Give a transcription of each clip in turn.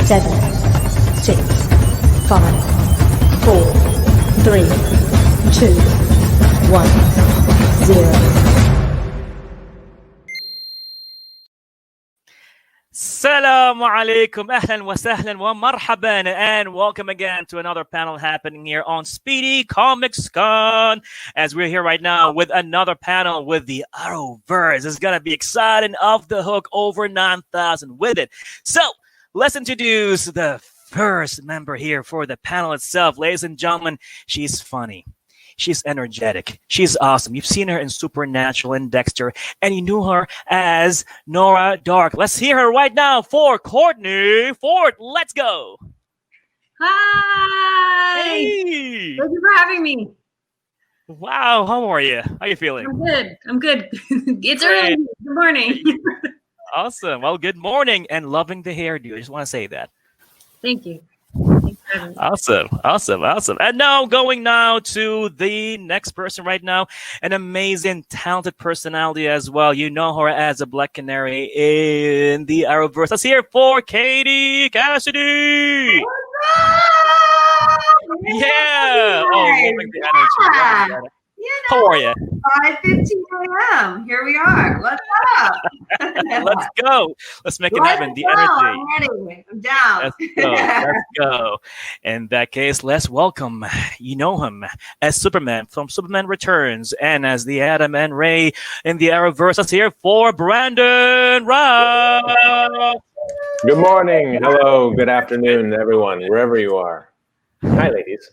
7, 6, 5, 4, 3, 2, 1, 0. Assalamu alaikum, ahlan wa sahlan wa marhaban, and welcome again to another panel happening here on Speedy Comics Con. As we're here right now with another panel with the Arrowverse. It's gonna be exciting, off the hook, over 9,000 with it. So let's introduce the first member here for the panel itself. Ladies and gentlemen, she's funny. She's energetic. She's awesome. You've seen her in Supernatural and Dexter, and you knew her as Nora Dark. Let's hear her right now for Courtney Ford. Let's go. Hi. Hey. Thank you for having me. Wow. How are you? How are you feeling? I'm good. It's early. Good morning. Awesome. Well, good morning, and loving the hairdo. I just want to say that. Thank you. Awesome. And now going to the next person right now, an amazing, talented personality as well. You know her as a Black Canary in the Arrowverse. Let's hear it for Katie Cassidy. Yeah. Oh, loving the energy. How are you? 5:15 a.m. Here we are. What's up? Let's go. Let's make it happen. The energy. I'm ready. I'm down. Let's go. In that case, let's welcome, you know him as Superman from Superman Returns and as the Adam and Ray in the Arrowverse. Let's hear for Brandon Rao. Good morning. Hello. Good afternoon, everyone, wherever you are. Hi, ladies.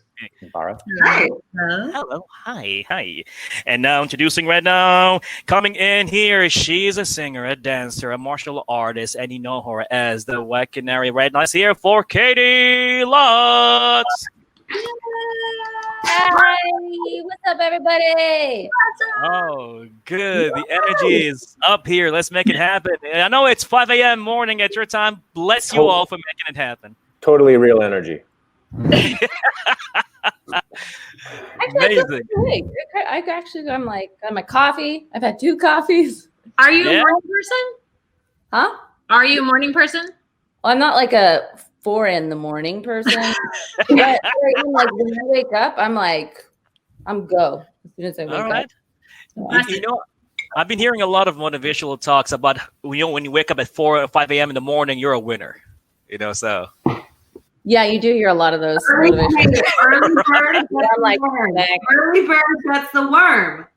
Bara. Hi. Hello. Hi. And now introducing right now, coming in here, she's a singer, a dancer, a martial artist, and you know her as the White Canary right now. Let's hear for Katie Lutz. Hi, what's up, everybody? Oh, good. The energy is up here. Let's make it happen. I know it's 5 a.m. morning at your time. Bless you all for making it happen. Totally real energy. Amazing. I'm like, got my coffee. I've had 2 coffees. Are you a morning person? Huh? Are you a morning person? Well, I'm not like a 4 in the morning person. But like when I wake up, I'm like, I'm go as soon as I wake All right. up. You know, I've been hearing a lot of motivational talks about when you wake up at 4 or 5 a.m. in the morning, you're a winner. So. Yeah, you do hear a lot of those. Early bird gets I'm like, the worm. Early bird gets the worm.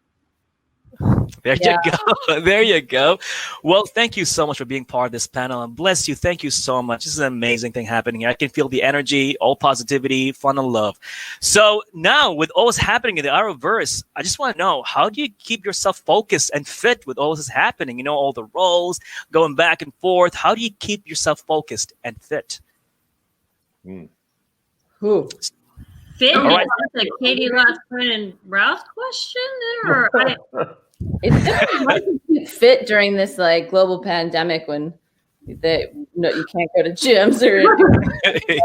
There you go. Well, thank you so much for being part of this panel, and bless you. Thank you so much. This is an amazing thing happening here. I can feel the energy, all positivity, fun, and love. So now, with all this happening in the Arrowverse, I just want to know, how do you keep yourself focused and fit with all this happening? You know, all the roles going back and forth. How do you keep yourself focused and fit? who? Fit? All right. That's a Katie Lutz and Ralph question there? Or It's difficult to keep fit during this like global pandemic when you can't go to gyms or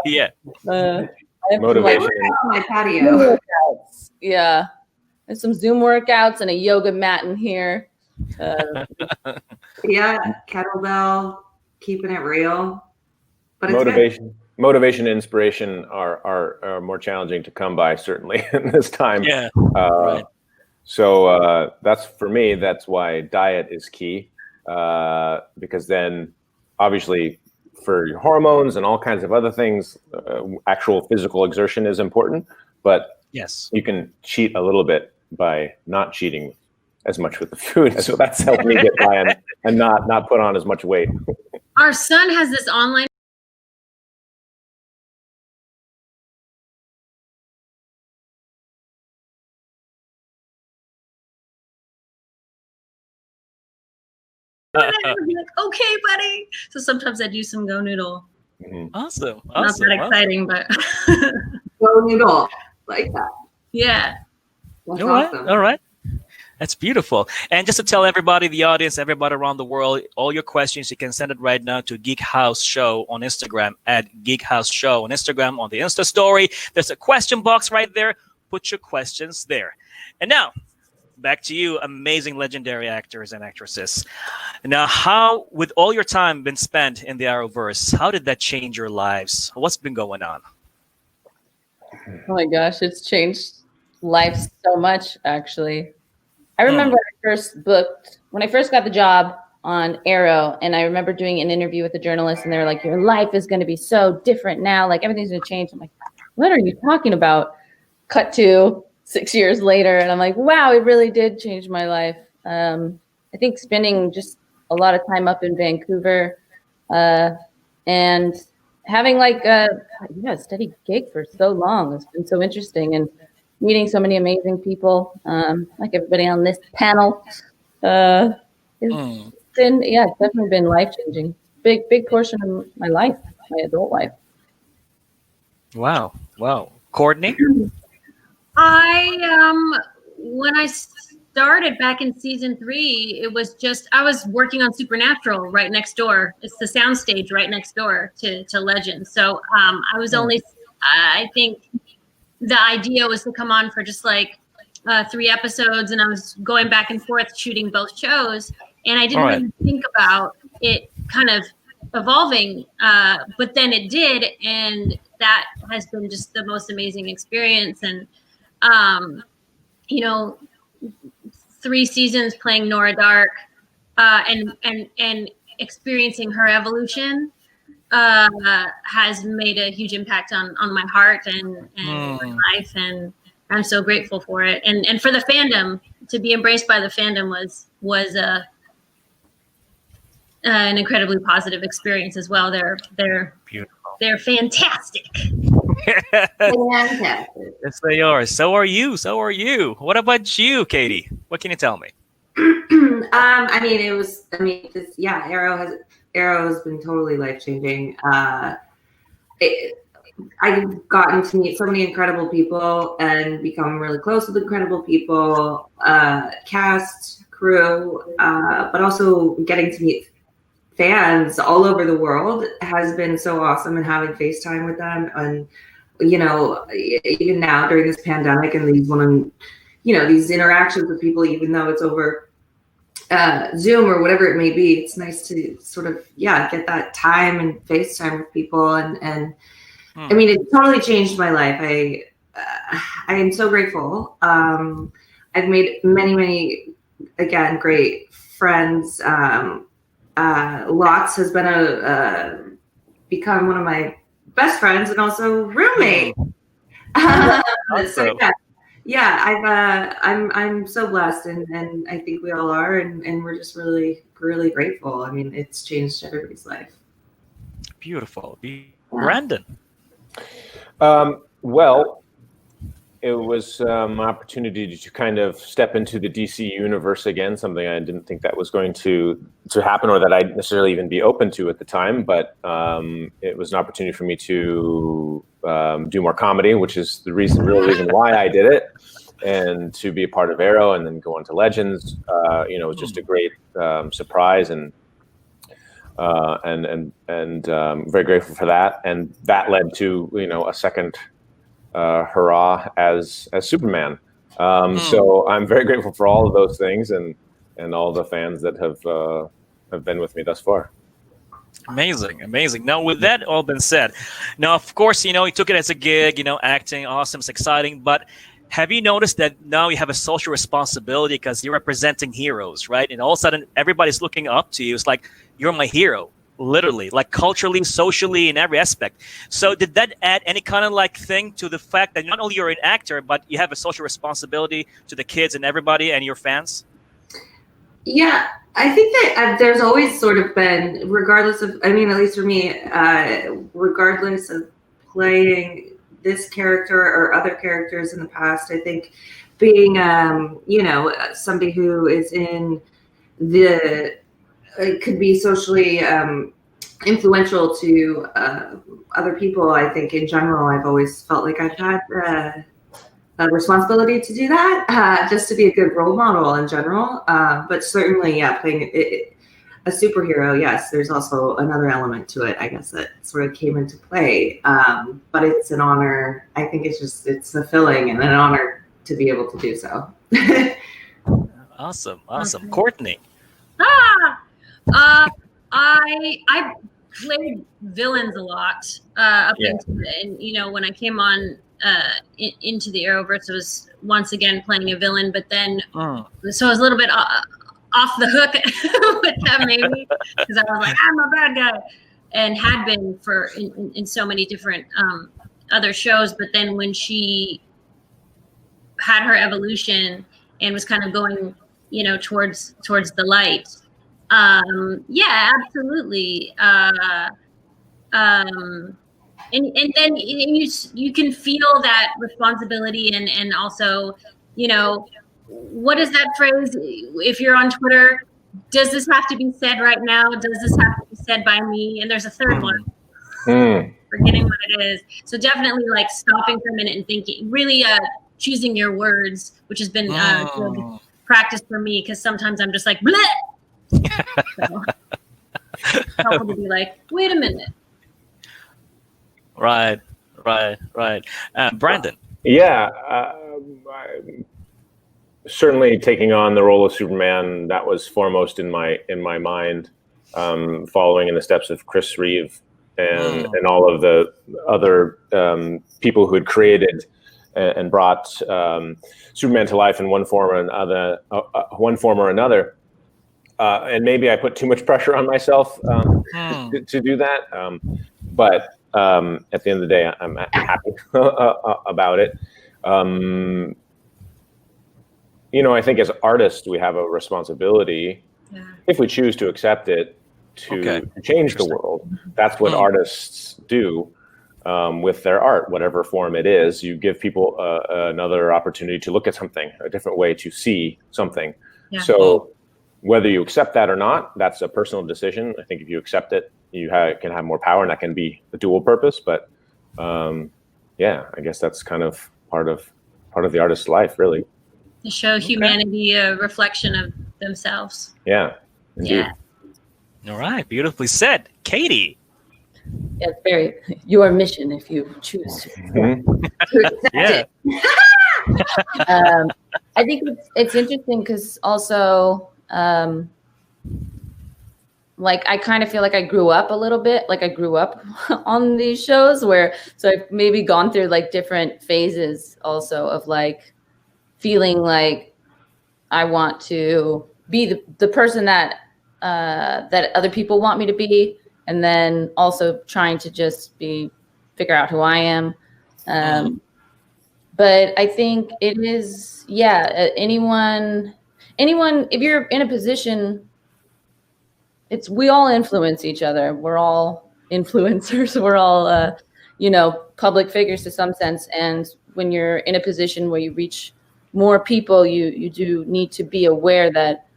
Yeah. I have Motivation. On my Zoom patio. workouts. Yeah, there's some Zoom workouts and a yoga mat in here. Yeah, kettlebell, keeping it real. But it's good. Motivation and inspiration are more challenging to come by, certainly in this time. Yeah. Right. So that's, for me, that's why diet is key, because then obviously for your hormones and all kinds of other things, actual physical exertion is important, but Yes. you can cheat a little bit by not cheating as much with the food. So that's helped me get by and not put on as much weight. our son has this online. And I would be like, okay, buddy. So sometimes I do some Go Noodle. Awesome. Not that exciting, but Go noodle. Like that. yeah. That's All right. awesome. All right. That's beautiful. And just to tell everybody, the audience, everybody around the world, all your questions, you can send it right now to Geek House Show on Instagram, at Geek House Show on Instagram, on the Insta story. There's a question box right there. Put your questions there. And now, back to you, amazing, legendary actors and actresses. Now, how, with all your time been spent in the Arrowverse, how did that change your lives? What's been going on? Oh my gosh, it's changed life so much, actually. I remember when I first got the job on Arrow, and I remember doing an interview with a journalist, and they were like, your life is going to be so different now. Like, everything's going to change. I'm like, what are you talking about? Cut to 6 years later, and I'm like, wow, it really did change my life. I think spending just a lot of time up in Vancouver and having like a steady gig for so long has been so interesting, and meeting so many amazing people, like everybody on this panel. It's definitely been life-changing. Big portion of my life, my adult life. Wow. Courtney? When I started back in season 3, it was just, I was working on Supernatural right next door. It's the soundstage right next door to Legends. So I was I think the idea was to come on for just like 3 episodes, and I was going back and forth shooting both shows, and I didn't really think about it kind of evolving, but then it did, and that has been just the most amazing experience. And 3 seasons playing Nora Dark, and experiencing her evolution has made a huge impact on my heart and my life, and I'm so grateful for it. And for the fandom, to be embraced by the fandom was an incredibly positive experience as well. They're beautiful. They're fantastic. Fantastic. Yes, they are. So are you. What about you, Katie? What can you tell me? Arrow has been totally life-changing. I've gotten to meet so many incredible people and become really close with incredible people, cast, crew, but also getting to meet fans all over the world has been so awesome, and having FaceTime with them, and even now during this pandemic and these interactions with people, even though it's over Zoom or whatever it may be, it's nice to sort of get that time and FaceTime with people, and I mean, it totally changed my life. I am so grateful. I've made many again great friends. Lots has been become one of my best friends and also roommate. Awesome. I'm so blessed, and I think we all are, and we're just really grateful. I mean, it's changed everybody's life. Beautiful. Brandon? Well, it was an opportunity to kind of step into the DC universe again, something I didn't think that was going to happen, or that I'd necessarily even be open to at the time. But it was an opportunity for me to do more comedy, which is the real reason why I did it, and to be a part of Arrow and then go on to Legends. It was just a great surprise, and very grateful for that. And that led to a second hurrah as Superman. So I'm very grateful for all of those things, and all the fans that have been with me thus far. Amazing. Now, with that all been said, now of course you took it as a gig, acting, awesome, it's exciting, but have you noticed that now you have a social responsibility because you're representing heroes, right? And all of a sudden everybody's looking up to you. It's like, you're my hero, literally, like culturally, socially, in every aspect. So did that add any kind of thing to the fact that not only you're an actor, but you have a social responsibility to the kids and everybody and your fans? Yeah, I think that there's always sort of been, regardless of, at least for me, regardless of playing this character or other characters in the past, I think being, somebody who is in it could be socially influential to other people. I think in general, I've always felt like I've had a responsibility to do that, just to be a good role model in general. But certainly, playing a superhero, yes, there's also another element to it, I guess, that sort of came into play. But it's an honor. I think it's fulfilling and an honor to be able to do so. Awesome. Okay. Courtney. I played villains a lot up into and when I came on into the Arrowverse, it was once again playing a villain, but then so I was a little bit off the hook with that maybe because I was like, I'm a bad guy, and had been for in so many different other shows. But then when she had her evolution and was kind of going towards the light, yeah, absolutely. And then you can feel that responsibility and also, what is that phrase? If you're on Twitter, does this have to be said right now? Does this have to be said by me? And there's a third one. Forgetting what it is. So definitely like stopping for a minute and thinking, really choosing your words, which has been good practice for me because sometimes I'm just like, bleh! So, helpful to be like, wait a minute. Right. Brandon. Yeah, certainly taking on the role of Superman, that was foremost in my mind, following in the steps of Chris Reeve and all of the other people who had created and brought Superman to life in one form or another. And maybe I put too much pressure on myself to do that. But at the end of the day, I'm happy about it. I think as artists, we have a responsibility, if we choose to accept it, to change the world. That's what artists do with their art, whatever form it is. You give people another opportunity to look at something, a different way to see something. Yeah. So whether you accept that or not, that's a personal decision. I think if you accept it, you can have more power, and that can be a dual purpose. But I guess that's kind of part of the artist's life, really. To show humanity a reflection of themselves. Yeah, indeed. Yeah. All right, beautifully said. Katie. Yeah, it's very your mission if you choose to. Yeah. I think it's interesting because also, like I kind of feel like I grew up a little bit. Like I grew up on these shows so I've maybe gone through like different phases also of like feeling like I want to be the person that other people want me to be, and then also trying to just figure out who I am. But I think it is, anyone, if you're in a position, we all influence each other. We're all influencers. We're all, public figures to some sense. And when you're in a position where you reach more people, you do need to be aware that,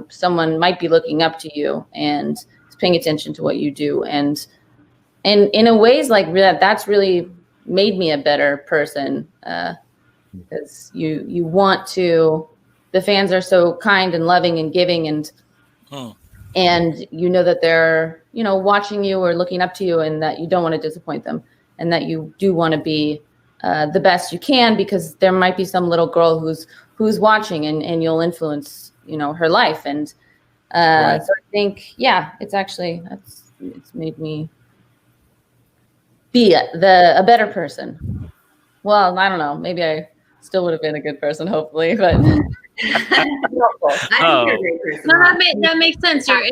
someone might be looking up to you and is paying attention to what you do. And in a ways like that, that's really made me a better person. Because you want to, the fans are so kind and loving and giving and that they're, watching you or looking up to you, and that you don't want to disappoint them, and that you do want to be the best you can, because there might be some little girl who's watching and you'll influence, her life. And so I think, it's made me be a better person. Well, I don't know. Maybe I still would have been a good person, hopefully, but I think you're a great person. No, that makes sense. You're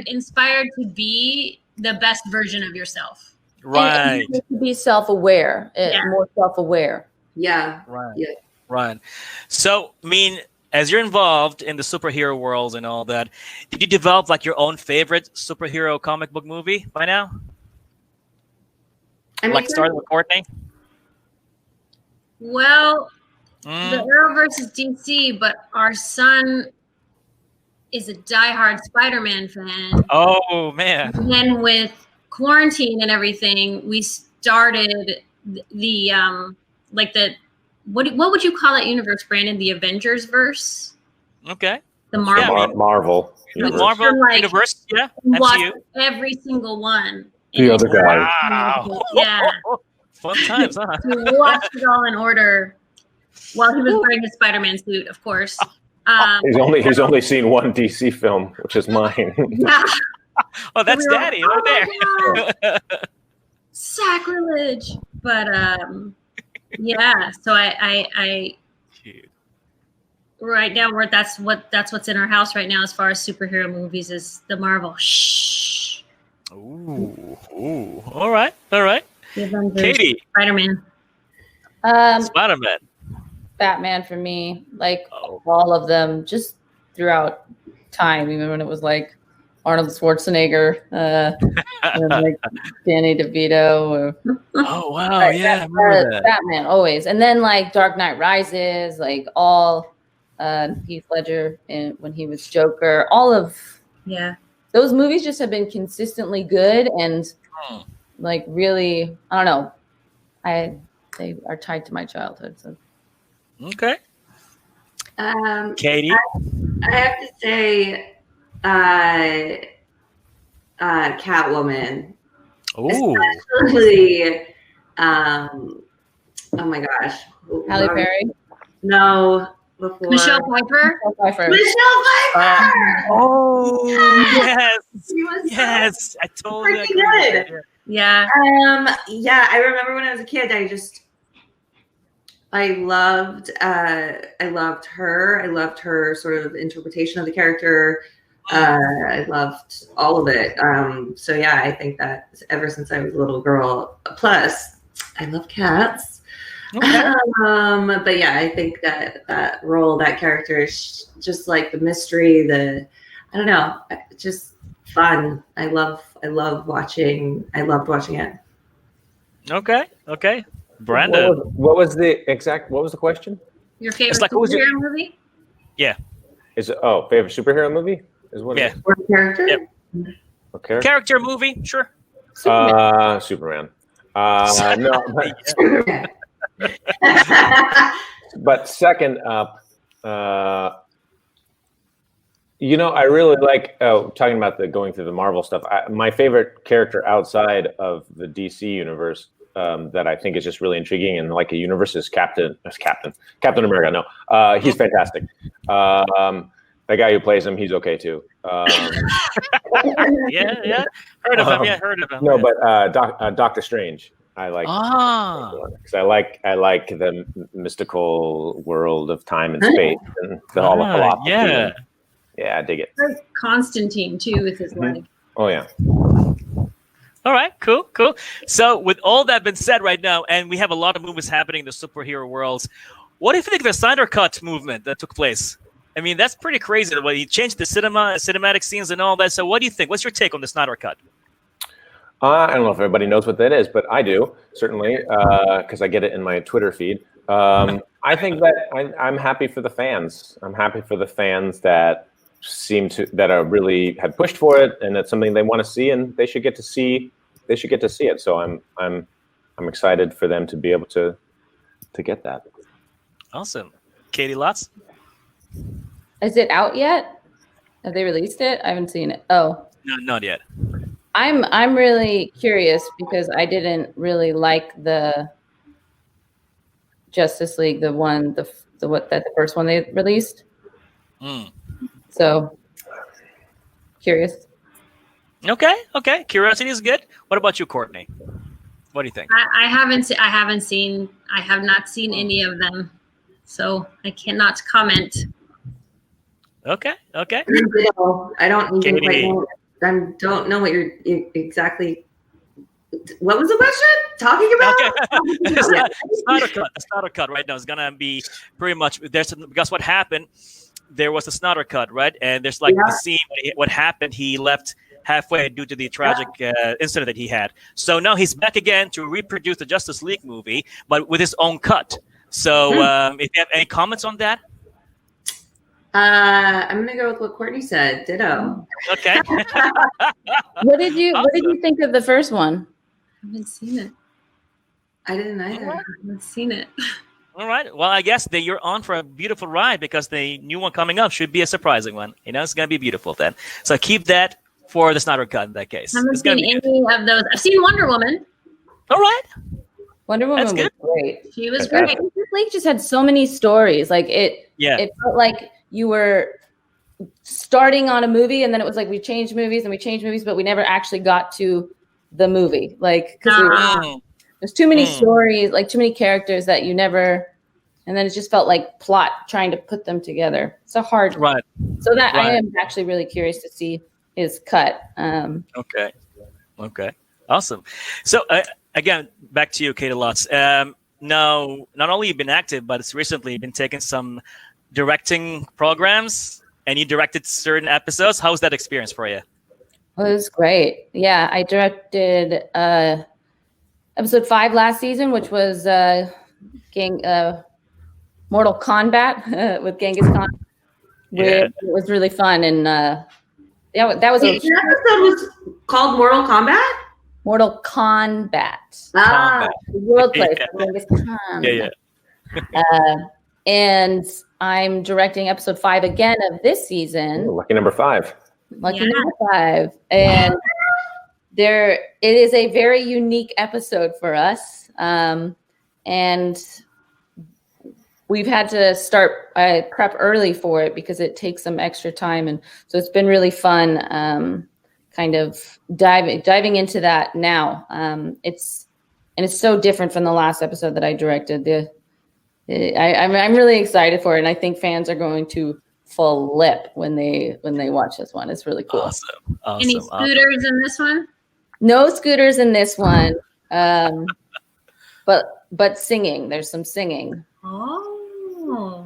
inspired to be the best version of yourself. Right. And to be self-aware, more self-aware. Yeah. Right. Yeah. Right. So, as you're involved in the superhero world and all that, did you develop like your own favorite superhero comic book movie by now? Starting with Courtney? Well, the Arrowverse is DC, but our son is a diehard Spider-Man fan. Oh, man. And then with quarantine and everything, we started what would you call that universe, Brandon? The Avengers verse? Okay. The Marvel. Marvel. Marvel universe, yeah. Watch every single one. The other guy. Wow. Yeah. Fun times, huh? We watched it all in order. Well, he was wearing his Spider-Man suit, of course. He's only seen one DC film, which is mine. Yeah. Oh, that's Daddy right there. Sacrilege. But yeah, so I Cute. right now that's what's in our house right now as far as superhero movies is the Marvel. Shh. Ooh. All right. The Avengers, Katie. Spider-Man. Spider-Man. Batman for me, like all of them, just throughout time, even when it was like Arnold Schwarzenegger, and like Danny DeVito. Oh wow, yeah, I remember that. Batman always, and then like Dark Knight Rises, like all Heath Ledger when he was Joker. All of those movies just have been consistently good and like really, I don't know, they are tied to my childhood. So. Okay. Katie? I have to say Catwoman. Oh. Especially, oh my gosh. Halle Berry? No, before. Michelle Pfeiffer? Michelle Pfeiffer! Oh, yes. She was yes. I totally freaking agree. good. Yeah. Yeah, I remember when I was a kid, I loved her. I loved her sort of interpretation of the character. I loved all of it. So yeah, I think that ever since I was a little girl, plus I love cats. Okay. But yeah, I think that role, that character is just like the mystery, I don't know, just fun. I loved watching it. Okay. Brandon. What was the question? Your favorite It's like, who was superhero movie? Yeah. Is it favorite superhero movie? Is what? Yeah. Or character? Yep. Okay. Character movie, sure. Superman. No, but second up, I really like talking about going through the Marvel stuff. My favorite character outside of the DC universe that I think is just really intriguing and like a universe is Captain America. No, he's fantastic. The guy who plays him, he's okay too. Yeah. Heard of him. No, but Doctor Strange. I like because I like the mystical world of time and space and the whole philosophy. Yeah, I dig it. Constantine too with his leg. Oh yeah. All right, cool. So with all that been said right now, and we have a lot of movies happening in the superhero worlds, what do you think of the Snyder Cut movement that took place? I mean, that's pretty crazy. The way he changed the cinematic scenes and all that. So what do you think? What's your take on the Snyder Cut? I don't know if everybody knows what that is, but I do, certainly, because I get it in my Twitter feed. I think that I'm happy for the fans. I'm happy for the fans that really have pushed for it, and it's something they want to see, and they should get to see. They should get to see it. So I'm excited for them to be able to get that. Awesome, Katie Lotz. Is it out yet? Have they released it? I haven't seen it. Oh, No, not yet. I'm really curious because I didn't really like the Justice League, the first one they released. So curious. Okay. Curiosity is good. What about you, Courtney? What do you think? I have not seen any of them, so I cannot comment. Okay. I don't even quite know. I don't know what you're exactly. What was the question? Talking about? Okay. Snyder cut right now is gonna be pretty much because what happened. There was a Snyder cut, right? And there's like the scene. What happened? He left halfway due to the tragic incident that he had. So now he's back again to reproduce the Justice League movie, but with his own cut. So if you have any comments on that. I'm gonna go with what Courtney said. Ditto. Okay. What did you think of the first one? I haven't seen it. I didn't either. I haven't seen it. All right. Well, I guess that you're on for a beautiful ride because the new one coming up should be a surprising one. It's going to be beautiful then. So keep that for the Snyder Cut in that case. I haven't seen any of those. I've seen Wonder Woman. All right. Wonder Woman was great. She was great. League just had so many stories. Like it felt like you were starting on a movie, and then it was like we changed movies, but we never actually got to the movie. Like because there's too many stories, like too many characters that you never. And then it just felt like plot trying to put them together. It's a hard. Right. So that I am actually really curious to see his cut. Okay. Awesome. So again, back to you, Kate Lutz. Now, not only you've been active, but it's recently been taking some directing programs, and you directed certain episodes. How was that experience for you? Well, it was great. Yeah, I directed episode 5 last season, which was Mortal Kombat with Genghis Khan. It was really fun, and that was the episode was called Mortal Kombat. Mortal Kombat. Ah, the world place. Genghis Khan. And I'm directing episode 5 again of this season. Ooh, lucky number 5. Number 5, and it is a very unique episode for us, and we've had to start prep early for it because it takes some extra time. And so it's been really fun kind of diving into that now. It's so different from the last episode that I directed. I'm really excited for it. And I think fans are going to flip when they watch this one. It's really cool. Awesome. Any scooters in this one? No scooters in this one. But singing, there's some singing. Oh.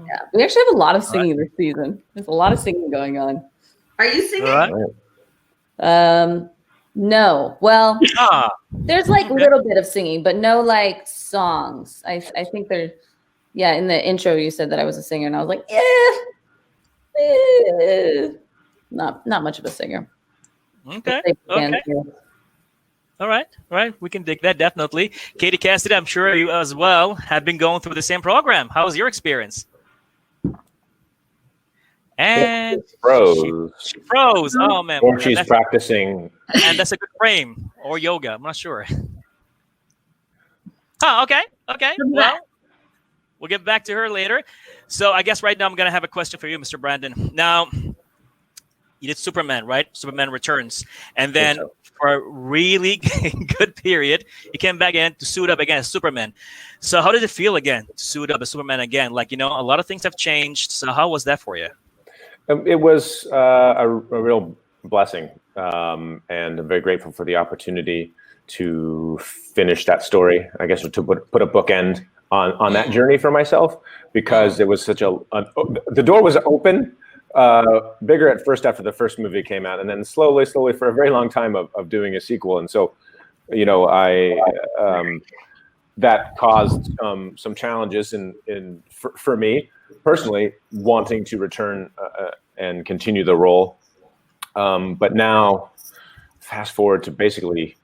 Yeah, we actually have a lot of singing this season. There's a lot of singing going on. Are you singing? No. Well, there's like a little bit of singing, but no like songs. I think in the intro you said that I was a singer, and I was like, not much of a singer. Okay. All right. We can dig that, definitely. Katie Cassidy, I'm sure you as well have been going through the same program. How was your experience? And she froze. She froze. Oh, man. Or she's practicing. And that's a good frame. Or yoga. I'm not sure. Okay. Well, we'll get back to her later. So I guess right now I'm going to have a question for you, Mr. Brandon. Now, you did Superman, right? Superman Returns. And then for a really good period, you came back in to suit up again as Superman. So how did it feel again to suit up as Superman again? Like, a lot of things have changed. So how was that for you? It was a real blessing. And I'm very grateful for the opportunity to finish that story, I guess, to put a bookend on that journey for myself, because it was such the door was open. Bigger at first after the first movie came out, and then slowly for a very long time of doing a sequel. And so, that caused some challenges for me personally, wanting to return and continue the role. But now, fast forward to basically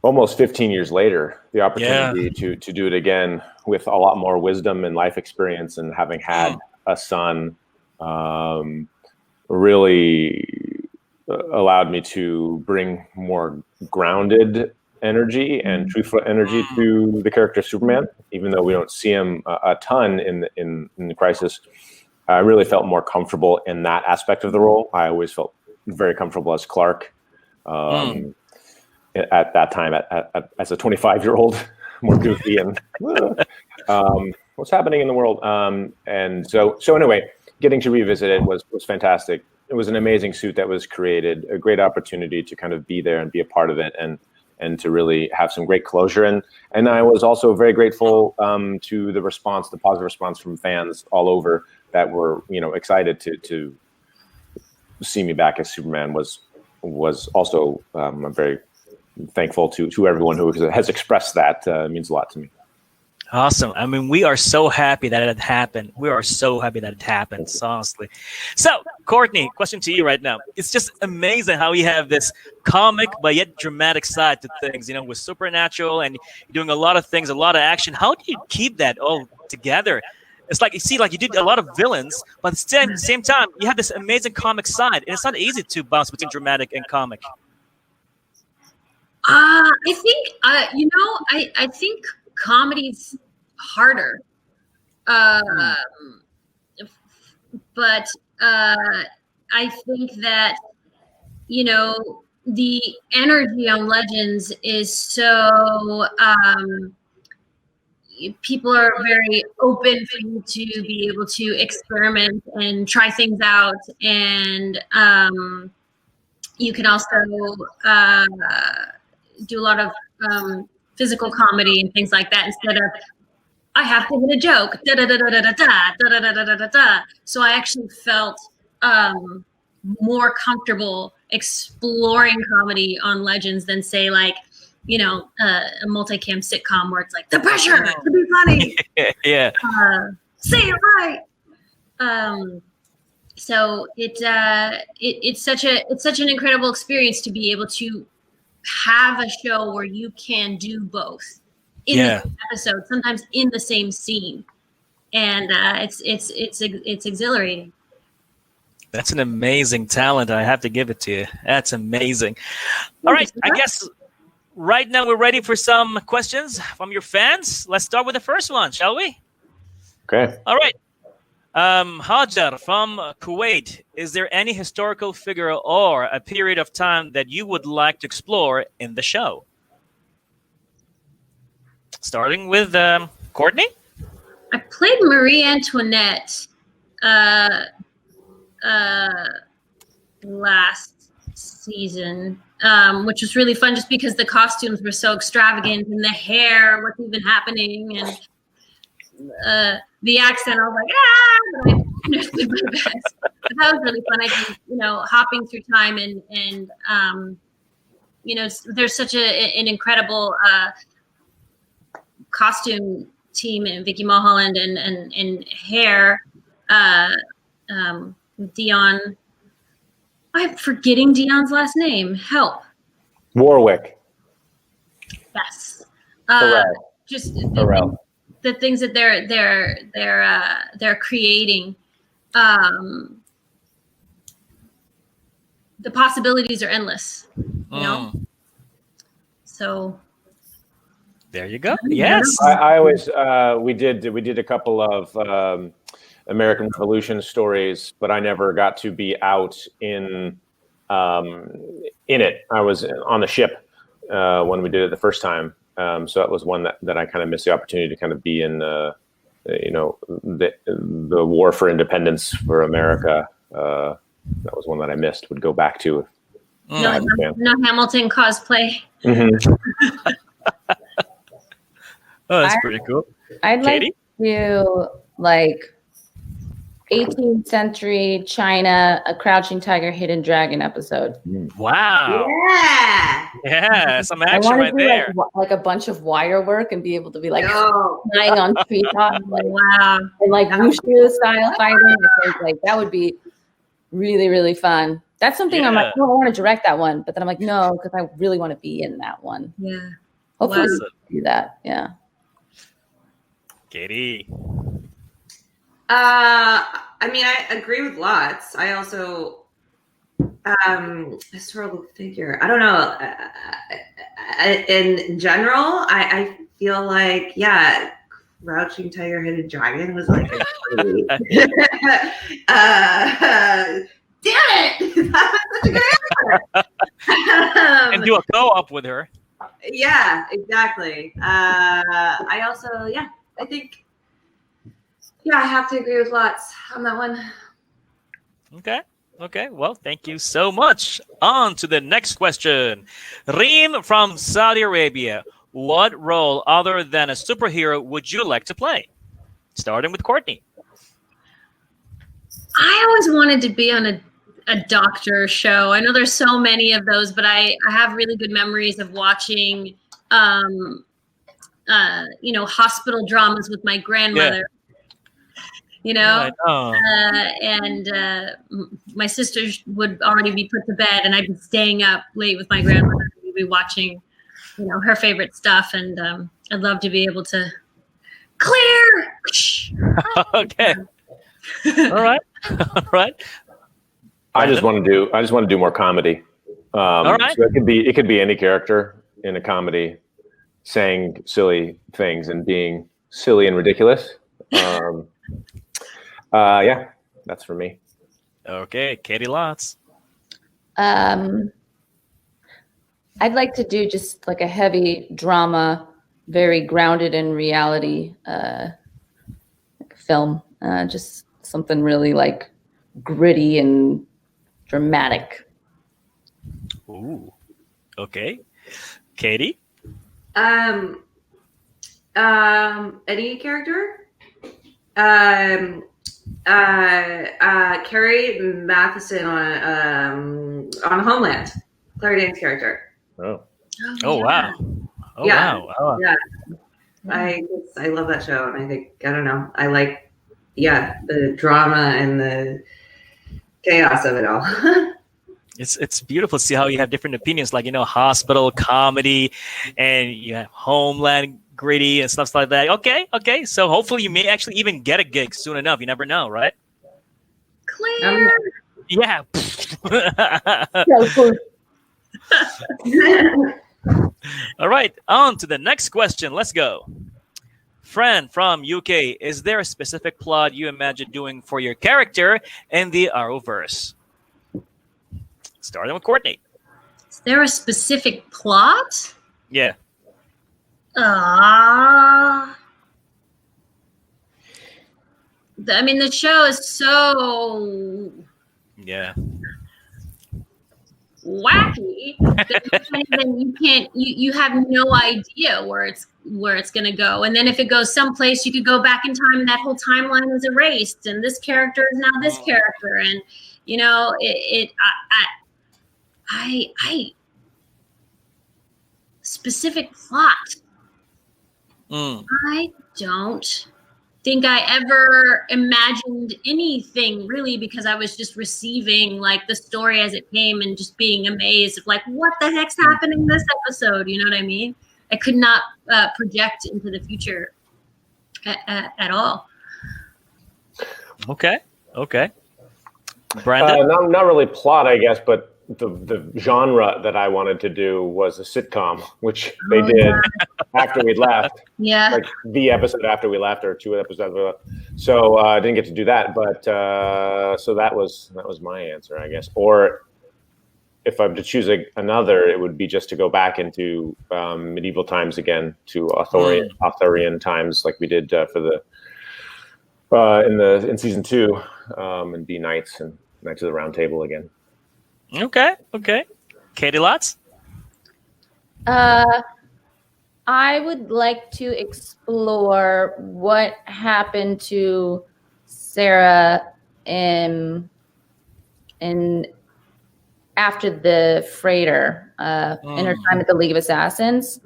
almost 15 years later, the opportunity to do it again with a lot more wisdom and life experience, and having had a son, really allowed me to bring more grounded energy and truthful energy to the character Superman. Even though we don't see him a ton in the Crisis, I really felt more comfortable in that aspect of the role. I always felt very comfortable as Clark at that time, as a 25-year-old, more goofy and what's happening in the world. And so anyway, getting to revisit it was fantastic. It was an amazing suit that was created, a great opportunity to kind of be there and be a part of it, and to really have some great closure. And I was also very grateful to the positive response from fans all over that were, excited to see me back as Superman. Was also I'm very thankful to everyone who has expressed that. It means a lot to me. Awesome. I mean, we are so happy that it happened. We are so happy that it happened, honestly. So, Courtney, question to you right now. It's just amazing how you have this comic but yet dramatic side to things, with Supernatural, and you're doing a lot of things, a lot of action. How do you keep that all together? It's like, you did a lot of villains, but at the same time, you have this amazing comic side, and it's not easy to bounce between dramatic and comic. I think, I think comedy's harder But I think that, you know, the energy on Legends is so people are very open for you to be able to experiment and try things out, and you can also do a lot of physical comedy and things like that instead of I have to hit a joke. Da da da da da da da da da da da da da. So I actually felt more comfortable exploring comedy on Legends than say like, you know, a multicam sitcom where it's like the pressure to be funny. Yeah. Say it right. So it's such an incredible experience to be able to have a show where you can do both in the same episode, sometimes in the same scene, and it's exhilarating. That's an amazing talent. I have to give it to you. That's amazing. All right, I guess right now we're ready for some questions from your fans. Let's start with the first one, shall we? Okay. All right. Hajar from Kuwait, is there any historical figure or a period of time that you would like to explore in the show? Starting with Courtney. I played Marie Antoinette last season, which was really fun just because the costumes were so extravagant and the hair, what's even happening, and the accent. I was like, but I understood my best. But that was really fun. I think, you know, hopping through time and you know, there's such an incredible costume team and Vicky Mulholland and hair. Dion. I'm forgetting Dion's last name. Help. Warwick. Yes. Pharrell. Just Pharrell. the things that they're creating. The possibilities are endless. You know. So. There you go. Yes. I always we did a couple of American Revolution stories, but I never got to be out in it. I was on the ship when we did it the first time, so that was one that I kind of missed the opportunity to kind of be in you know, the war for independence for America. That was one that I missed. Would go back to. No Hamilton cosplay. Mm-hmm. Oh, that's pretty cool. I'd Katie? like to do like 18th century China, a Crouching Tiger, Hidden Dragon episode. Wow. Yeah. Yeah, some I action want right to do there. like a bunch of wire work and be able to be like No. flying on treetops, like, Wow. and like wushu style fighting. I think like that would be really, really fun. That's something I'm like, I want to direct that one, but then I'm like, no, because I really want to be in that one. Yeah. Hopefully Wow. we can do that. Yeah. Katie. I mean, I agree with lots. I also, historical figure. I don't know. In general, I feel like, yeah, Crouching Tiger, Hidden Dragon was like, damn it! That was such a good answer. And do a co-op with her. Yeah, exactly. I also, yeah, I think, yeah, I have to agree with lots on that one. Okay. Well, thank you so much. On to the next question. Reem from Saudi Arabia. What role other than a superhero would you like to play? Starting with Courtney. I always wanted to be on a doctor show. I know there's so many of those, but I have really good memories of watching, you know, hospital dramas with my grandmother. Yeah. You know, Right. my sisters would already be put to bed, and I'd be staying up late with my grandmother. We'd be watching, you know, her favorite stuff, and I'd love to be able to clear. Okay. All right. All right. I just want to do more comedy. All right. So it could be any character in a comedy saying silly things and being silly and ridiculous. Yeah, that's for me. Okay, Katie Lots. I'd like to do just like a heavy drama, very grounded in reality film. Just something really like gritty and dramatic. Ooh. Okay. Katie? Any character? Carrie Matheson on Homeland. Claire Danes' character. Oh, Oh, wow. Oh, Yeah. wow. Oh. Yeah. I love that show, and I think, I don't know, I like, the drama and the chaos of it all. It's beautiful to see how you have different opinions, like, hospital comedy, and you have Homeland gritty and stuff like that. Okay. So hopefully you may actually even get a gig soon enough. You never know, right? Claire. Yeah. All right, on to the next question. Let's go. Fran from UK, is there a specific plot you imagine doing for your character in the Arrowverse? Starting with Courtney. Is there a specific plot? Yeah. I mean, the show is so Yeah. wacky that you have no idea where it's going to go. And then if it goes someplace, you could go back in time and that whole timeline is erased and this character is now this character. And I specific plot. I don't think I ever imagined anything really, because I was just receiving like the story as it came and just being amazed of like, what the heck's happening this episode? You know what I mean? I could not project into the future at all. Okay. Brandon? Not really plot, I guess, but the genre that I wanted to do was a sitcom, which they did after we left. Yeah. Like the episode after we left, or 2 episodes after we left. So I didn't get to do that, but so that was my answer, I guess. Or if I'm to choose another, it would be just to go back into medieval times again, to Arthurian times, like we did for the in season 2, and be knights of the Round Table again. Okay. Katie Lots? I would like to explore what happened to Sarah in after the freighter, in her time at the League of Assassins,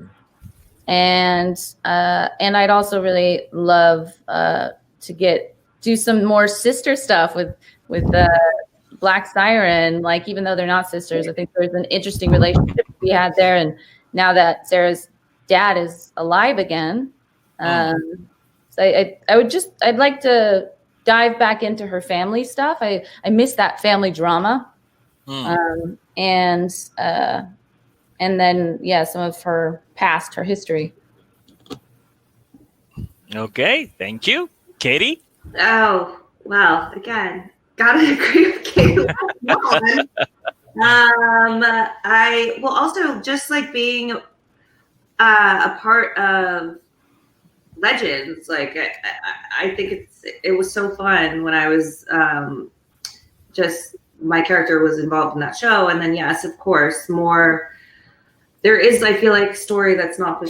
and I'd also really love to do some more sister stuff with Black Siren. Like, even though they're not sisters, I think there's an interesting relationship we had there, and now that Sarah's dad is alive again, so I'd like to dive back into her family stuff. I miss that family drama. And then some of her past, her history. Okay, thank you. Katie? Oh, well, again, gotta agree with Katie. I will also just like being a part of Legends. Like I think it was so fun when I was my character was involved in that show. And then, yes, of course, there is, I feel like, story that's not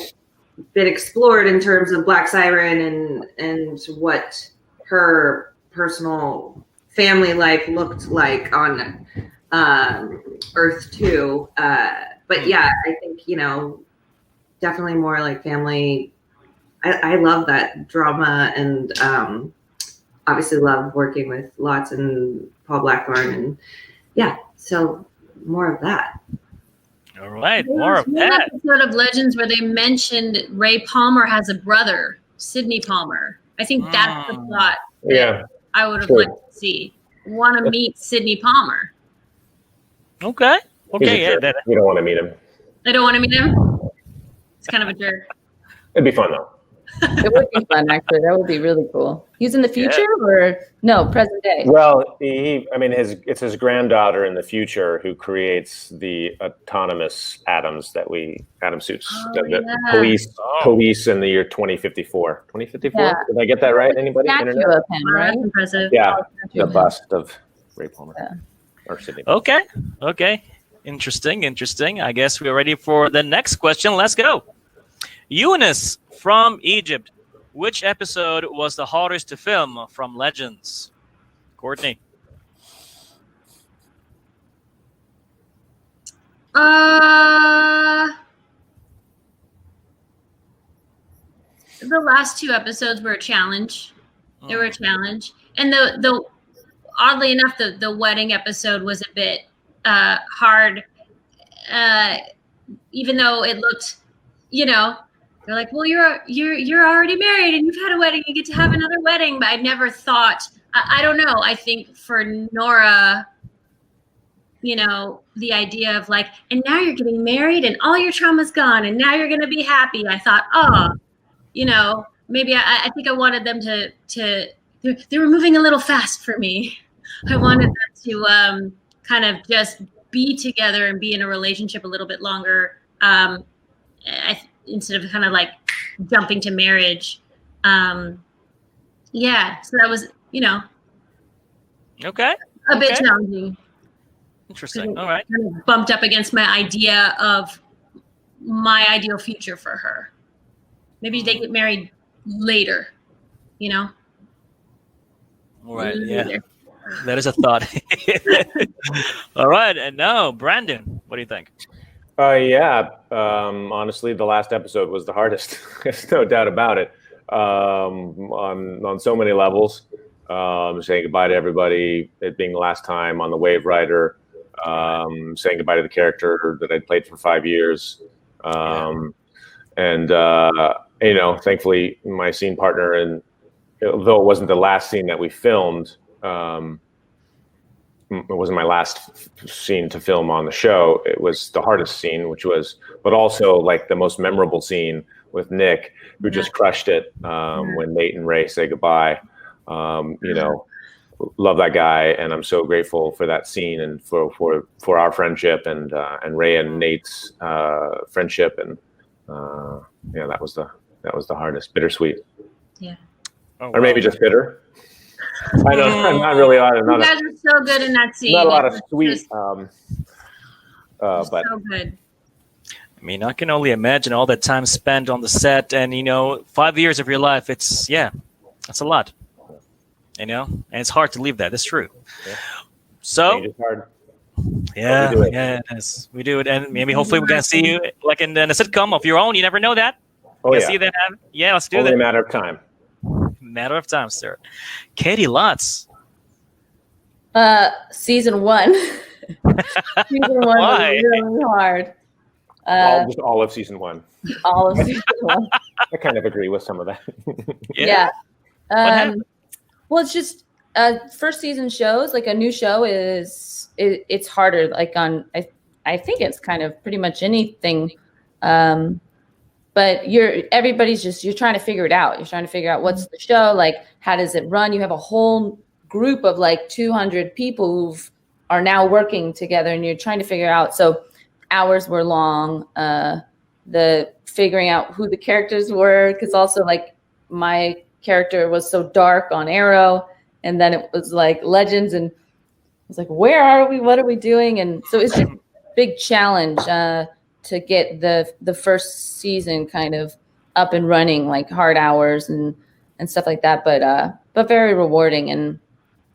been explored in terms of Black Siren and what her personal family life looked like on Earth 2. But yeah, I think, definitely more like family. I love that drama, and obviously love working with Lots and Paul Blackthorne, and so more of that. All right, more of There's that. an episode of Legends where they mentioned Ray Palmer has a brother, Sidney Palmer. I think that's the plot that I would have liked to see. Want to meet Sidney Palmer. Okay. You don't want to meet him. I don't want to meet him. It's kind of a jerk. It'd be fun though. It would be fun, actually. That would be really cool. He's in the future or no, present day? Well, it's his granddaughter in the future who creates the autonomous atoms atom suits that police in the year 2054. 2054? Yeah. Did I get that right? Anybody? Statue Internet? of him, right? That's impressive. Yeah, Statue the of him. bust of Ray Palmer. Yeah. Or Sidney. Okay. Interesting. I guess we're ready for the next question. Let's go. Eunice from Egypt. Which episode was the hardest to film from Legends? Courtney. The last 2 episodes were a challenge. They were a challenge, and the oddly enough, the wedding episode was a bit hard. Even though it looked, they're like, well, you're already married and you've had a wedding, you get to have another wedding. But I never thought. I don't know. I think for Nora, the idea of like, and now you're getting married and all your trauma's gone and now you're gonna be happy. I thought, maybe I think I wanted them to they were moving a little fast for me. I wanted them to kind of just be together and be in a relationship a little bit longer, instead of kind of like jumping to marriage. So that was, Okay. a bit challenging. Interesting. All right. Kind of bumped up against my idea of my ideal future for her. Maybe they get married later, All right. Yeah. Later. That is a thought. All right. And now, Brandon, what do you think? Honestly, the last episode was the hardest. There's no doubt about it. On so many levels. Saying goodbye to everybody, it being the last time on the Wave Rider, saying goodbye to the character that I'd played for 5 years. Thankfully my scene partner, and though it wasn't the last scene that we filmed, it wasn't my last scene to film on the show. It was the hardest scene, but also like the most memorable scene with Nick, who just crushed it when Nate and Ray say goodbye. Love that guy, and I'm so grateful for that scene and for our friendship and Ray and Nate's friendship, and that was the hardest, bittersweet. Yeah. Oh, or maybe just bitter. I know, I'm not really on. You guys are so good in that scene. Not a lot of sweet, Just but so good. I mean, I can only imagine all that time spent on the set, and 5 years of your life. That's a lot. And it's hard to leave that. That's true. Yeah. So, it's hard. Yeah, we do it. yeah, we do it, and maybe hopefully we're gonna see you like in a sitcom of your own. You never know that. See that happen? Yeah, let's do Only that. a matter of time. Matter of time, sir. Katie Lutz. Season 1. Season 1 Why? was really hard. Just all of season 1. All of season 1. I kind of agree with some of that. Yeah. happened? Well, it's just first season shows, like a new show it's harder. Like I think it's kind of pretty much anything. But everybody's you're trying to figure it out. You're trying to figure out what's the show, like how does it run? You have a whole group of like 200 people who are now working together, and you're trying to figure out. So hours were long. The figuring out who the characters were, because also like my character was so dark on Arrow, and then it was like Legends, and I was like, where are we? What are we doing? And so it's just a big challenge to get the first season kind of up and running, like hard hours and stuff like that, but very rewarding. And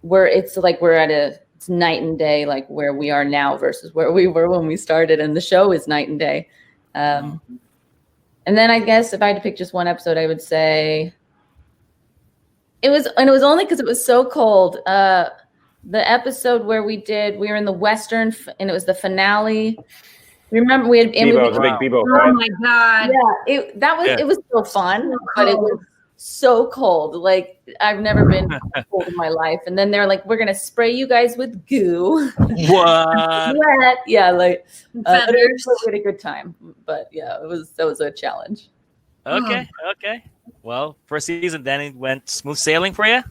it's night and day, like where we are now versus where we were when we started, and the show is night and day. And then I guess if I had to pick just one episode, I would say it was only because it was so cold. The episode where we were in the Western, and it was the finale. Remember we had Bebo, the big Bebo. Oh my God. Yeah, it was so fun, but it was so cold. Like I've never been cold in my life. And then they're like, we're gonna spray you guys with goo. What? Wet. Yeah, like Feathers. we had a good time. But yeah, that was a challenge. Okay. Well, first season, then it went smooth sailing for you.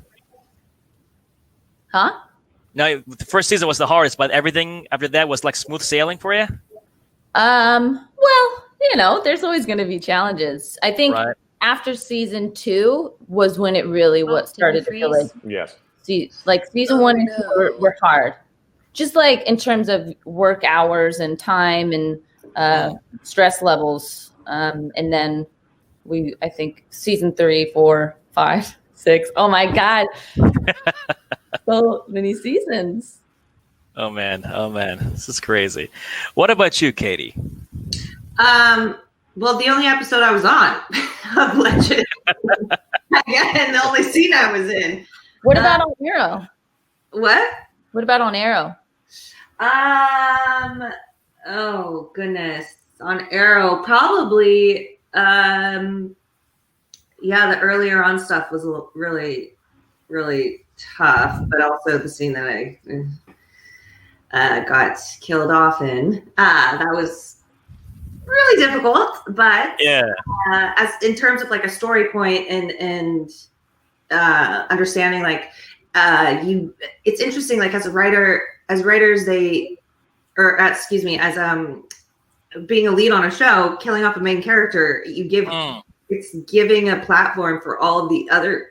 Huh? No, the first season was the hardest, but everything after that was like smooth sailing for you. Well, there's always going to be challenges. I think Right. after season 2 was when it really Oh, started to feel like, Yes. season 1 and 2 were hard. Just like in terms of work hours and time and stress levels. And then I think season 3, 4, 5, 6. Oh my God. So many seasons. Oh man, this is crazy. What about you, Katie? Well, the only episode I was on of Legend, and the only scene I was in. What about on Arrow? What? What about on Arrow? Oh goodness, on Arrow, probably. Yeah, the earlier on stuff was really, really tough, but also the scene that I got killed off in. That was really difficult, but Yeah. as in terms of like a story point and understanding, like it's interesting. Like as writers, as being a lead on a show, killing off a main character, it's giving a platform for all these other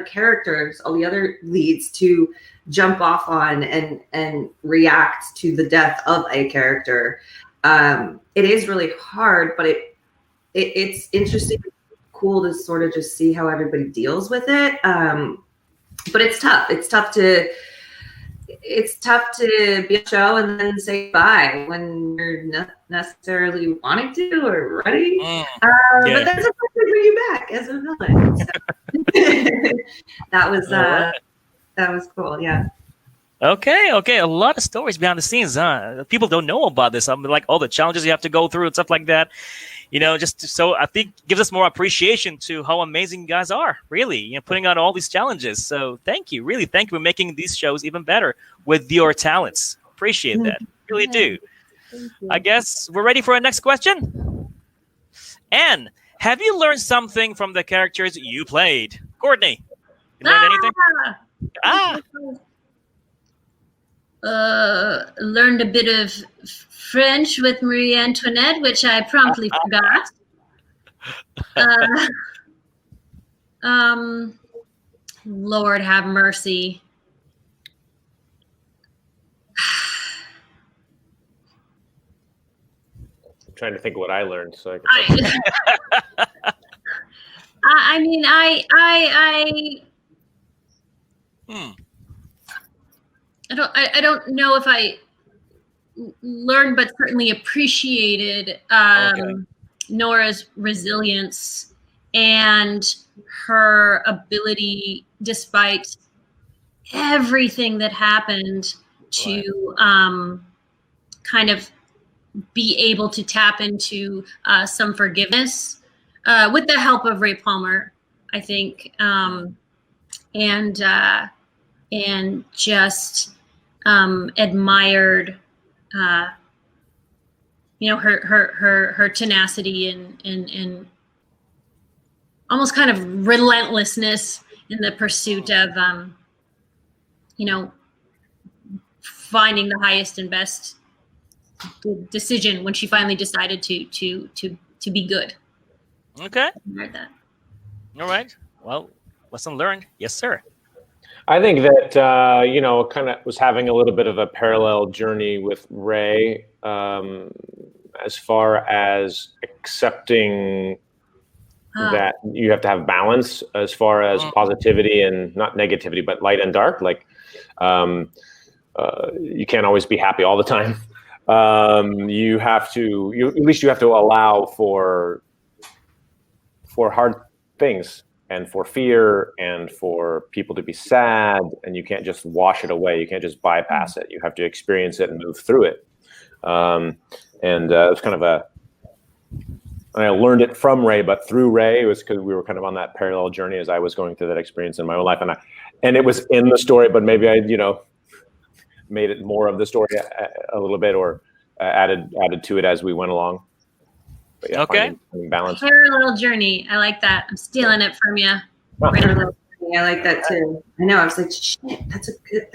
characters, all the other leads to jump off on and react to the death of a character. It is really hard, but it's interesting, cool to sort of just see how everybody deals with it. But it's tough. It's tough to be a show and then say bye when you're not necessarily wanting to or ready. But that's a way to bring you back as a villain. So that was cool. Yeah. Okay. A lot of stories behind the scenes, huh? People don't know about this. I'm like all the challenges you have to go through and stuff like that. So I think gives us more appreciation to how amazing you guys are, really, putting out all these challenges. So thank you for making these shows even better with your talents. Appreciate that. Really do. I guess we're ready for our next question. Anne, have you learned something from the characters you played? Courtney, you learned anything? Learned a bit of French with Marie Antoinette, which I promptly forgot. Lord have mercy. I'm trying to think of what I learned. So I don't know if I learned, but certainly appreciated Nora's resilience and her ability, despite everything that happened, to kind of be able to tap into some forgiveness with the help of Ray Palmer, I think, and just admired her tenacity and almost kind of relentlessness in the pursuit of finding the highest and best decision when she finally decided to be good. Okay. Like that. All right. Well, lesson learned. Yes, sir. I think that kind of was having a little bit of a parallel journey with Ray, as far as accepting that you have to have balance as far as positivity and not negativity, but light and dark. Like you can't always be happy all the time. You have to allow for hard things and for fear and for people to be sad, and you can't just wash it away. You can't just bypass it. You have to experience it and move through it. It was kind of I learned it from Ray, but through Ray, it was because we were kind of on that parallel journey as I was going through that experience in my own life. And it was in the story, but maybe I, made it more of the story a little bit, or added to it as we went along. But yeah, Okay. finding balance. Parallel journey. I like that. I'm stealing it from you. Well, Yeah, I like that too. I know. I was like, shit, that's a good.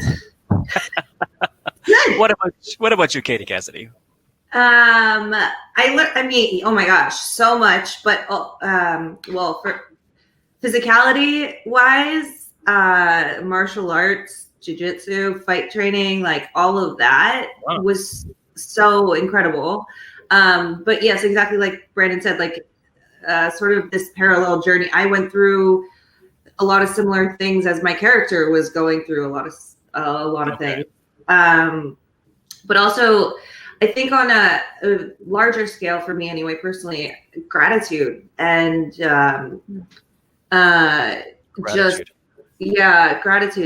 What about you, Katie Cassidy? I mean, oh my gosh, so much. But well, for physicality wise, martial arts, jiu-jitsu, fight training, like all of that was so incredible. But yes, exactly like Brandon said, like sort of this parallel journey. I went through a lot of similar things as my character was going through a lot of things. But also, I think on a larger scale for me anyway, personally, gratitude and gratitude.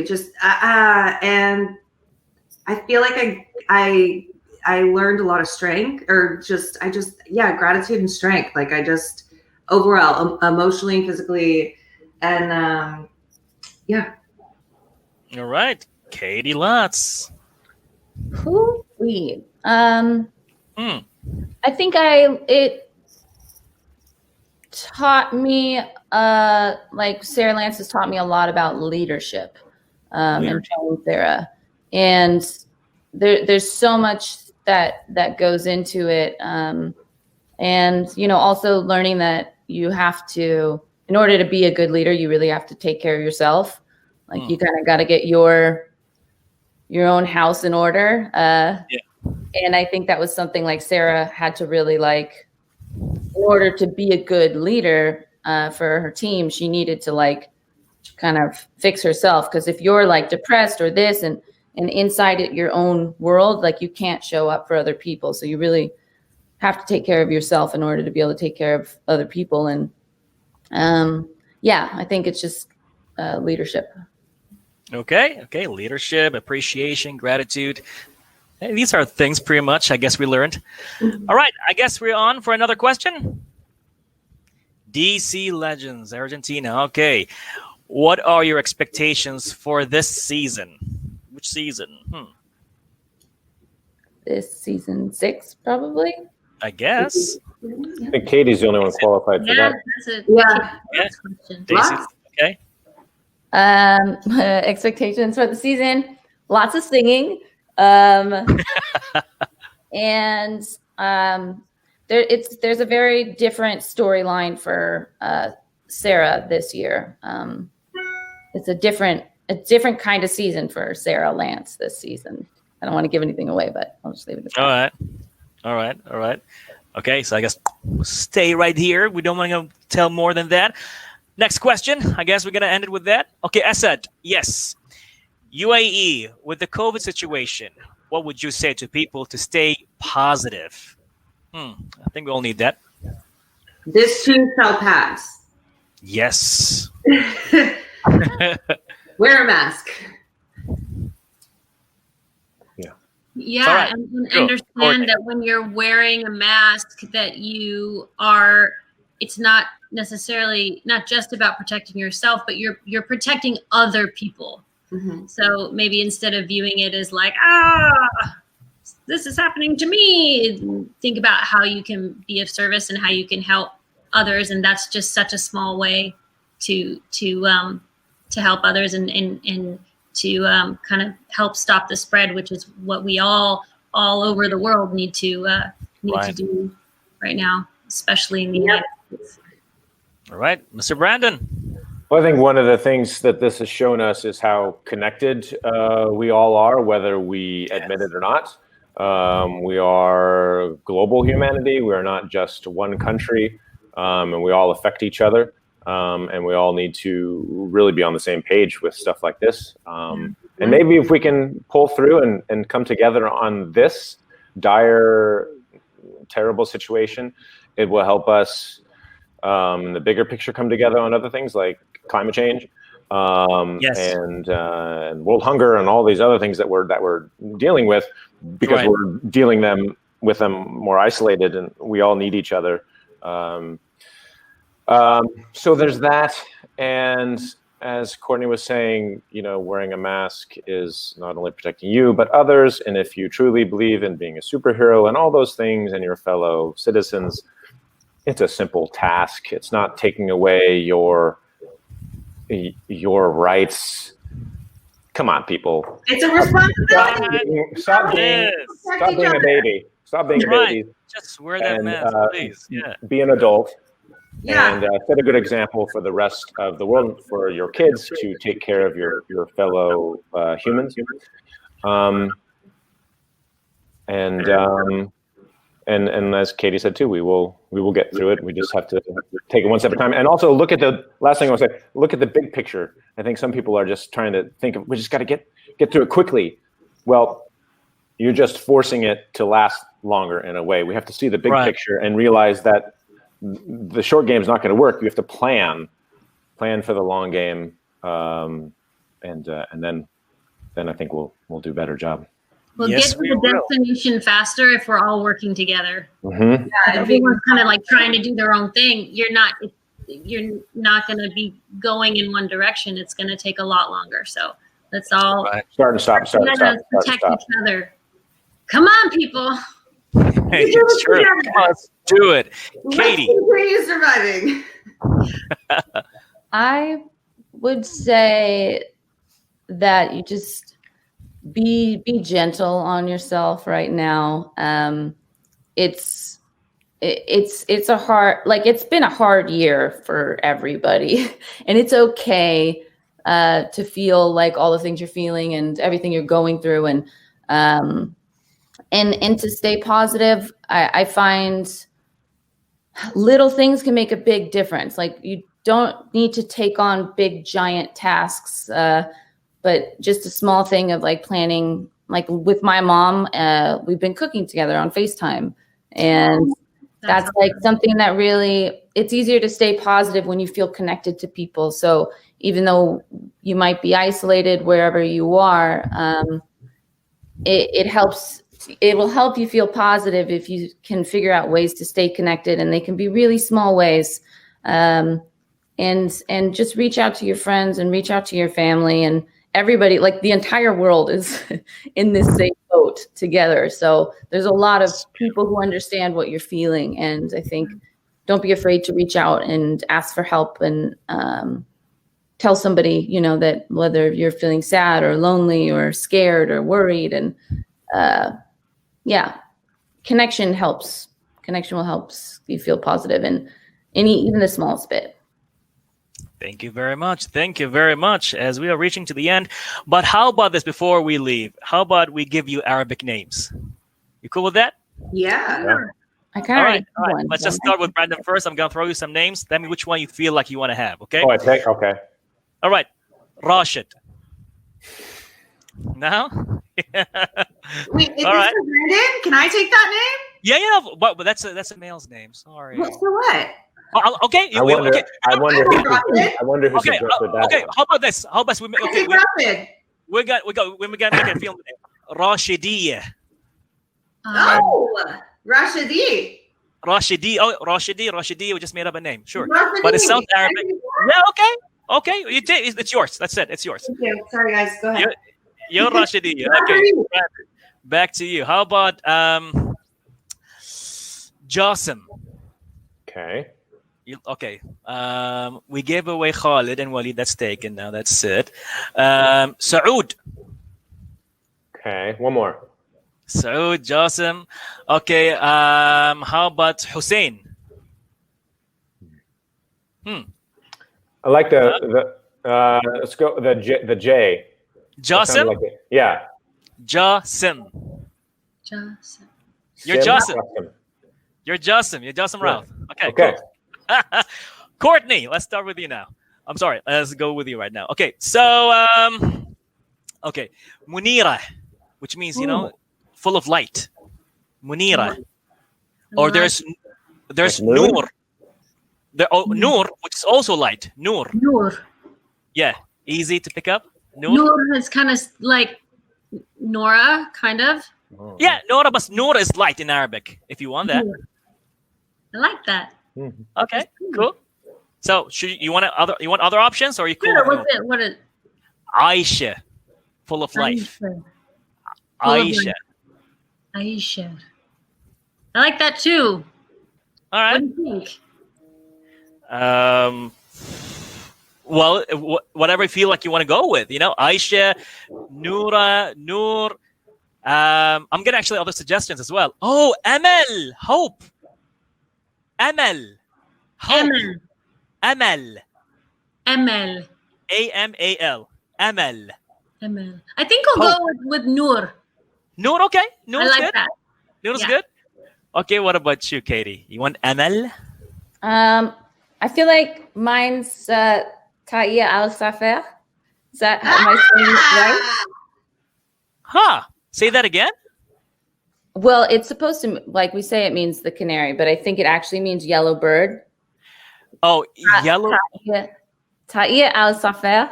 Just and I feel like I learned a lot of strength, or gratitude and strength. Like I just overall emotionally and physically, and All right, Katie Lutz. Hoo-wee. I think it taught me, like Sarah Lance has taught me a lot about leadership, and training Sarah. And there's so much that goes into it. And, also learning that you have to, in order to be a good leader, you really have to take care of yourself. Like you kind of got to get your own house in order. And I think that was something like Sarah had to really like, in order to be a good leader for her team, she needed to like kind of fix herself. Because if you're like depressed or this and inside your own world, like you can't show up for other people. So you really have to take care of yourself in order to be able to take care of other people. And I think it's just leadership. Okay. Leadership, appreciation, gratitude. Hey, these are things pretty much, I guess, we learned. All right. I guess we're on for another question. DC Legends, Argentina. Okay. What are your expectations for this season? Which season? This season 6, probably. I guess. I think Katie's the only one qualified for that. That's a question. Daisy, okay. Expectations for the season, lots of singing. And there's a very different storyline for Sarah this year. It's a different kind of season for Sarah Lance this season. I don't want to give anything away, but I'll just leave it at that. All right. Okay, so I guess stay right here. We don't want to tell more than that. Next question. I guess we're going to end it with that. Okay, Asad, yes. UAE, with the COVID situation, what would you say to people to stay positive? I think we all need that. This too shall pass. Yes. Wear a mask. Yeah, right. and understand that when you're wearing a mask that it's not necessarily not just about protecting yourself, but you're protecting other people. Mm-hmm. So maybe instead of viewing it as like, this is happening to me, think about how you can be of service and how you can help others. And that's just such a small way to help others and to kind of help stop the spread, which is what we all over the world need to do right now, especially in the United States. All right, Mr. Brandon. Well, I think one of the things that this has shown us is how connected we all are, whether we admit it or not. We are global humanity. We are not just one country, and we all affect each other. And we all need to really be on the same page with stuff like this. And maybe if we can pull through and come together on this dire, terrible situation, it will help us in the bigger picture come together on other things like climate change and world hunger and all these other things that we're dealing with, because we're dealing with them more isolated, and we all need each other. So there's that. And as Courtney was saying, wearing a mask is not only protecting you, but others. And if you truly believe in being a superhero and all those things and your fellow citizens, it's a simple task. It's not taking away your rights. Come on, people. It's a responsibility. Stop being a baby. Stop being a baby. Just wear that mask, please. Yeah. Be an adult. Yeah. And set a good example for the rest of the world, for your kids to take care of your fellow humans. And as Katie said too, we will get through it. We just have to take it one step at a time. And also look at the last thing I want to say. Look at the big picture. I think some people are just trying to think of, we just got to get through it quickly. Well, you're just forcing it to last longer in a way. We have to see the big picture and realize that the short game is not going to work. You have to plan for the long game, and then I think we'll do a better job. We'll get to the destination faster if we're all working together. Mm-hmm. Yeah, everyone's kind of like trying to do their own thing. You're not going to be going in one direction. It's going to take a lot longer. So let's all start and stop. Protect each other. Come on, people. Hey, it's true. Let's do it. Katie. Where are you surviving? I would say that you just be gentle on yourself right now. It's a hard, like, it's been a hard year for everybody, and it's okay to feel like all the things you're feeling and everything you're going through, and to stay positive. I find little things can make a big difference. Like, you don't need to take on big giant tasks, but just a small thing of like planning, like with my mom, we've been cooking together on FaceTime, and that's like something that really, it's easier to stay positive when you feel connected to people. So even though you might be isolated wherever you are, it helps. It will help you feel positive if you can figure out ways to stay connected, and they can be really small ways. And just reach out to your friends and reach out to your family, and everybody, like the entire world is in this same boat together. So there's a lot of people who understand what you're feeling. And I think don't be afraid to reach out and ask for help, and tell somebody, that whether you're feeling sad or lonely or scared or worried, and connection helps. Connection will help you feel positive in even the smallest bit. Thank you very much. Thank you very much, as we are reaching to the end. But how about this before we leave? How about we give you Arabic names? You cool with that? Yeah. I kind of all right. Let's just start with Brandon first. I'm going to throw you some names. Tell me which one you feel like you want to have, okay? Oh, I think, okay. All right. Rashid. No? Wait, is this for Brandon? Can I take that name? Yeah, but that's a male's name. Sorry. So what? Okay. I wonder who suggested that. Okay. How about this? We got to make it feel Rashidiyah. Rashidi. Rashidi. We just made up a name. Sure. But it sounds Arabic. Yeah. Okay. It's yours. That's it. It's yours. Okay. Sorry, guys. Go ahead. You're Rashidiyah. Okay. Back to you. How about Jasim? Okay. Okay. We gave away Khalid and Walid. That's taken now. That's it. Saud. Okay. One more. Saud, Jasim. Okay. How about Hussein? I like let's go the J. Jasim? Like yeah. Jasim. You're Jasim. You're Jasim Ralph. Okay. Cool. Courtney, let's start with you now. I'm sorry. Let's go with you right now. Okay. So, Munira, which means, full of light. Munira. Or there's like Noor. Noor, which is also light. Noor. Yeah. Easy to pick up. Noor is kind of like Nora, kind of. Oh. Yeah, Nora, but Noor is light in Arabic, if you want that. I like that. Okay, cool. So, you want other options, or are you cool? Sure, what is Aisha, full of life. Aisha. I like that too. All right. What do you think? Well, whatever you feel like you want to go with, Aisha, Noura, Noor. I'm getting actually other suggestions as well. Oh, Amel, Hope. Amel. Hope. Emel. Amel. Emel. Amal. Amel. Emel. I think I'll go with Noor. Noor, okay. Noor's I like good. that. Noor's Yeah. good. Okay, what about you, Katie? You want Amel? I feel like mine's Taia Al Safer. Is that am I saying it right? Huh. Say that again? Well, it's supposed to, like we say, it means the canary, but I think it actually means yellow bird. Oh, yellow. Taia Al Safer.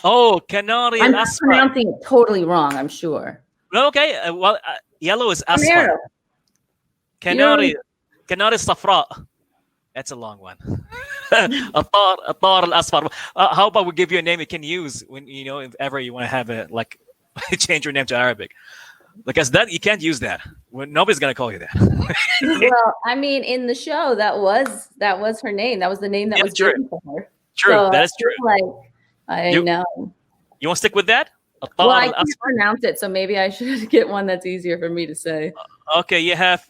Oh, Canary I'm Asfar. pronouncing it totally wrong, I'm sure. Okay, yellow is Asfar. Camaro. Canary Safra. That's a long one. Atar al-Asfar. How about we give you a name you can use when, if ever you want to have it, like, change your name to Arabic. Because that, you can't use that. Nobody's going to call you that. Well, I mean, in the show, that was her name. That was the name that Yeah, was true. given to her. True, So that is I feel true. Like, I You- know. You want to stick with that? Well, I Atar can't al-Asfar. pronounce it, so maybe I should get one that's easier for me to say. Okay, you have.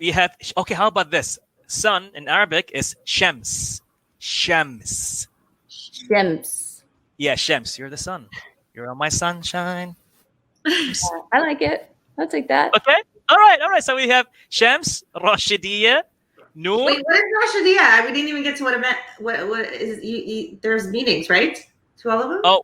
Okay, how about this? Sun in Arabic is Shams. Shams. Shems. Yeah, Shams. You're the sun. You're on my sunshine. I like it. I'll take that. Okay. All right. So we have Shams, Rashidiyya, Noor. Wait, what is Rashidiyya? We didn't even get to what it meant. What is there's meanings, right? To all of them? Oh,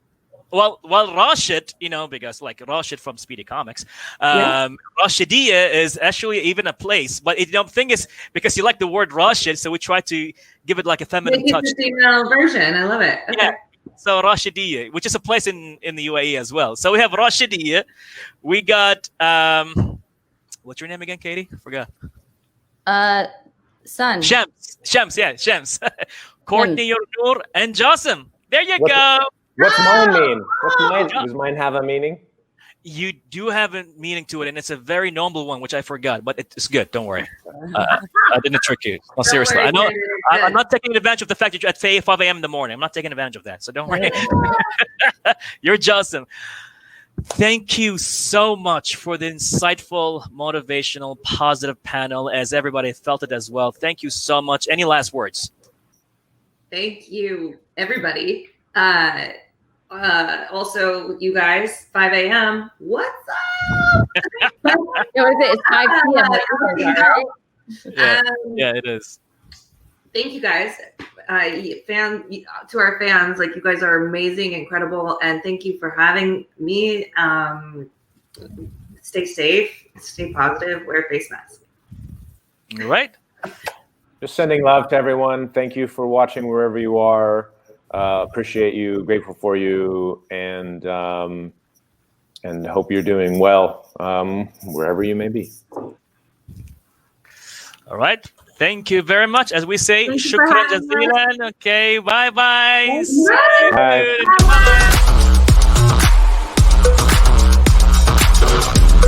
well, Rashid, because like Rashid from Speedy Comics, Rashidiyya is actually even a place. But the thing is, because you like the word Rashid, so we try to give it like a feminine Make it touch. the female version. I love it. Okay. Yeah. So Rashidiyya, which is a place in the UAE as well. So we have Rashidiyya. We got what's your name again, Katie? Forgot. Son. Shams, yeah, Shams. Courtney, Noor, and Jassim. There you What- go. What's mine mean? Does mine have a meaning? You do have a meaning to it, and it's a very noble one, which I forgot, but it's good. Don't worry. I didn't trick you. No, seriously. worry, I know. you're I'm good. not taking advantage of the fact that you're at 5 a.m. in the morning. I'm not taking advantage of that. So don't worry. You're Jassim. Thank you so much for the insightful, motivational, positive panel, as everybody felt it as well. Thank you so much. Any last words? Thank you, everybody. Also, you guys, 5 a.m. What's up? What is it? It's 5 p.m. Right? Yeah, it is. Thank you guys, to our fans. Like, you guys are amazing, incredible, and thank you for having me. Stay safe, stay positive, wear a face mask. All right. Just sending love to everyone. Thank you for watching wherever you are. Appreciate you, grateful for you, and hope you're doing well wherever you may be. All right. Thank you very much. As we say, Thank you for shukran having us. jazilan. Okay, bye-bye. Bye. See you. Bye.